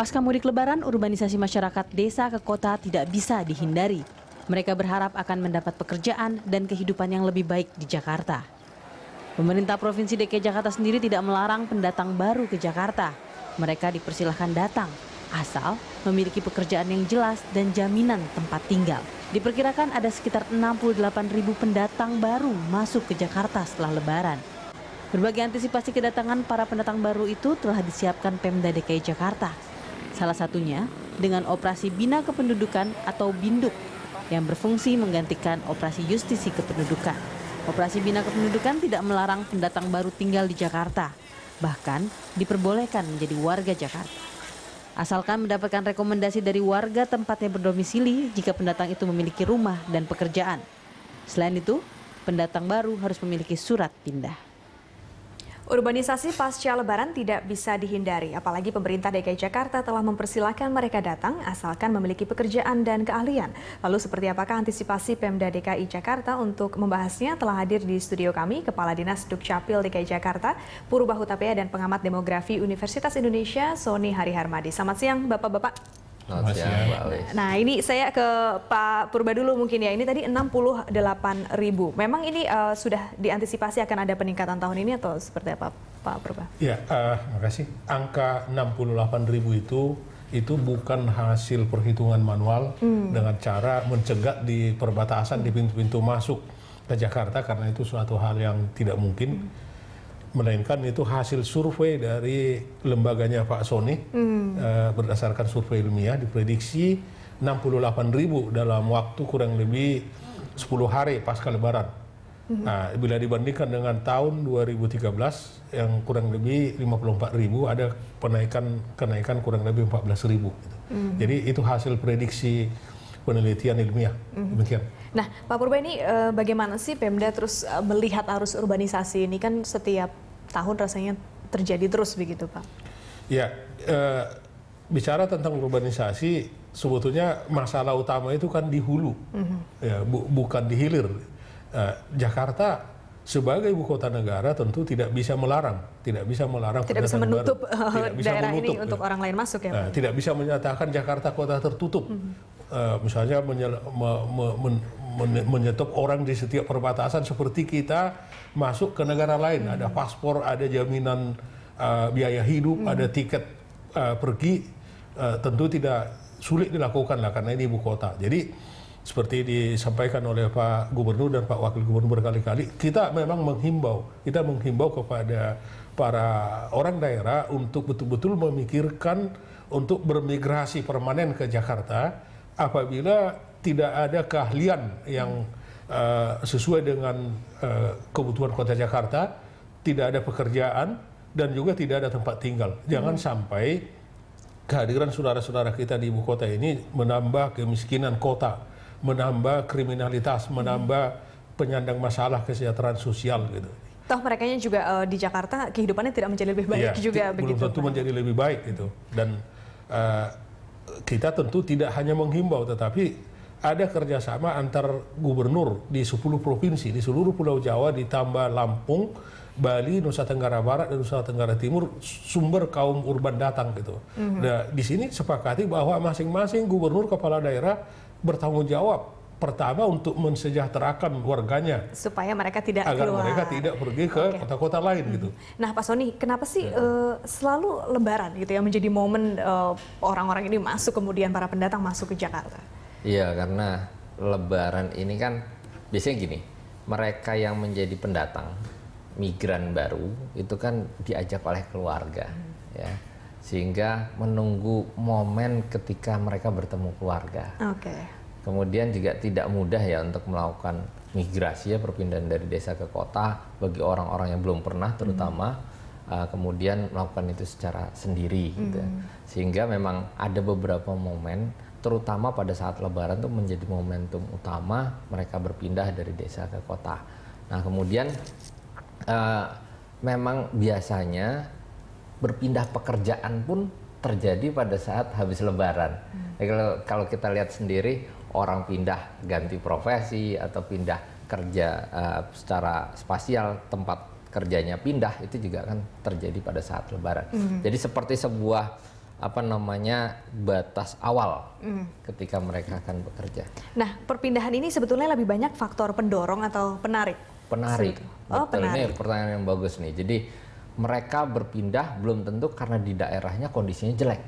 Pasca mudik lebaran, urbanisasi masyarakat desa ke kota tidak bisa dihindari. Mereka berharap akan mendapat pekerjaan dan kehidupan yang lebih baik di Jakarta. Pemerintah Provinsi DKI Jakarta sendiri tidak melarang pendatang baru ke Jakarta. Mereka dipersilahkan datang, asal memiliki pekerjaan yang jelas dan jaminan tempat tinggal. Diperkirakan ada sekitar 68.000 pendatang baru masuk ke Jakarta setelah lebaran. Berbagai antisipasi kedatangan para pendatang baru itu telah disiapkan Pemda DKI Jakarta. Salah satunya dengan operasi Bina Kependudukan atau Binduk yang berfungsi menggantikan operasi justisi kependudukan. Operasi Bina Kependudukan tidak melarang pendatang baru tinggal di Jakarta, bahkan diperbolehkan menjadi warga Jakarta. Asalkan mendapatkan rekomendasi dari warga tempatnya berdomisili jika pendatang itu memiliki rumah dan pekerjaan. Selain itu, pendatang baru harus memiliki surat pindah. Urbanisasi pasca lebaran tidak bisa dihindari, apalagi pemerintah DKI Jakarta telah mempersilahkan mereka datang asalkan memiliki pekerjaan dan keahlian. Lalu seperti apakah antisipasi Pemda DKI Jakarta? Untuk membahasnya telah hadir di studio kami Kepala Dinas Dukcapil DKI Jakarta, Purbahutapea dan pengamat demografi Universitas Indonesia, Sony Hari Harmadi. Selamat siang Bapak-Bapak. Nah, ini saya ke Pak Purba dulu mungkin ya. Ini tadi 68.000. Memang ini sudah diantisipasi akan ada peningkatan tahun ini atau seperti apa Pak Purba? Ya, makasih. Angka 68.000 itu bukan hasil perhitungan manual dengan cara mencegat di perbatasan di pintu-pintu masuk ke Jakarta, karena itu suatu hal yang tidak mungkin. Melainkan itu hasil survei dari lembaganya Pak Sony, berdasarkan survei ilmiah diprediksi 68.000 dalam waktu kurang lebih 10 hari pasca lebaran. Nah, bila dibandingkan dengan tahun 2013 yang kurang lebih 54.000, ada kenaikan kurang lebih 14.000 gitu. Jadi itu hasil prediksi penelitian ilmiah. Demikian. Nah, Pak Purba, ini bagaimana sih Pemda terus melihat arus urbanisasi ini? Kan setiap tahun rasanya terjadi terus begitu, Pak. Ya, bicara tentang urbanisasi, sebetulnya masalah utama itu kan di hulu, ya, bukan di hilir. Jakarta sebagai ibu kota negara tentu tidak bisa melarang, tidak bisa menutup daerah ini untuk orang lain masuk ya, Pak? Tidak bisa menyatakan Jakarta kota tertutup. Misalnya menyetop orang di setiap perbatasan seperti kita masuk ke negara lain. Ada paspor, ada jaminan biaya hidup, ada tiket pergi. Tentu tidak sulit dilakukan lah karena ini ibu kota. Jadi seperti disampaikan oleh Pak Gubernur dan Pak Wakil Gubernur berkali-kali, kita memang menghimbau kepada para orang daerah untuk betul-betul memikirkan untuk bermigrasi permanen ke Jakarta apabila tidak ada keahlian yang sesuai dengan kebutuhan kota Jakarta, tidak ada pekerjaan, dan juga tidak ada tempat tinggal. Jangan sampai kehadiran saudara-saudara kita di ibu kota ini menambah kemiskinan kota, menambah kriminalitas, menambah penyandang masalah kesejahteraan sosial gitu. Toh mereka juga di Jakarta kehidupannya tidak menjadi lebih baik juga begitu. Belum tentu menjadi lebih baik gitu. Dan kita tentu tidak hanya menghimbau, tetapi ada kerjasama antar gubernur di 10 provinsi di seluruh Pulau Jawa, ditambah Lampung, Bali, Nusa Tenggara Barat dan Nusa Tenggara Timur, sumber kaum urban datang gitu. Nah, di sini sepakati bahwa masing-masing gubernur kepala daerah bertanggung jawab pertama untuk mensejahterakan warganya supaya mereka tidak keluar, mereka tidak pergi ke kota-kota lain gitu. Nah, Pak Sony, kenapa sih selalu Lebaran gitu ya menjadi momen orang-orang ini masuk, kemudian para pendatang masuk ke Jakarta? Iya, karena Lebaran ini kan biasanya gini, mereka yang menjadi pendatang, migran baru itu kan diajak oleh keluarga, ya, sehingga menunggu momen ketika mereka bertemu keluarga. Kemudian juga tidak mudah ya untuk melakukan migrasi, ya, perpindahan dari desa ke kota bagi orang-orang yang belum pernah, terutama kemudian melakukan itu secara sendiri, gitu. Sehingga memang ada beberapa momen, terutama pada saat Lebaran itu menjadi momentum utama mereka berpindah dari desa ke kota. Nah, kemudian memang biasanya berpindah pekerjaan pun terjadi pada saat habis Lebaran. Kalau kita lihat sendiri, orang pindah ganti profesi atau pindah kerja secara spasial, tempat kerjanya pindah, itu juga kan terjadi pada saat Lebaran. Jadi seperti sebuah batas awal ketika mereka akan bekerja. Nah, perpindahan ini sebetulnya lebih banyak faktor pendorong atau penarik? Penarik. Oh, Betul, penarik. ini pertanyaan yang bagus nih. Jadi mereka berpindah belum tentu karena di daerahnya kondisinya jelek.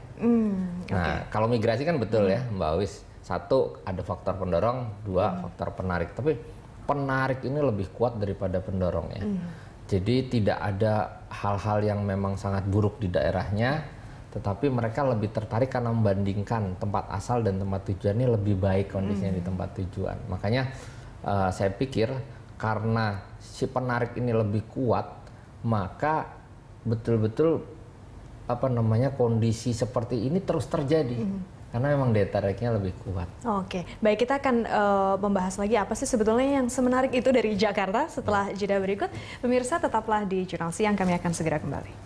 Nah, kalau migrasi kan betul ya, Mbak Awis. Satu, ada faktor pendorong, dua, faktor penarik. Tapi penarik ini lebih kuat daripada pendorongnya. Jadi tidak ada hal-hal yang memang sangat buruk di daerahnya, tetapi mereka lebih tertarik karena membandingkan tempat asal dan tempat tujuannya lebih baik kondisinya di tempat tujuan. Makanya saya pikir karena si penarik ini lebih kuat, maka betul-betul kondisi seperti ini terus terjadi. Karena memang daya tariknya lebih kuat. Oke, baik, kita akan membahas lagi apa sih sebetulnya yang semenarik itu dari Jakarta setelah jeda berikut. Pemirsa, tetaplah di Jurnal Siang, kami akan segera kembali.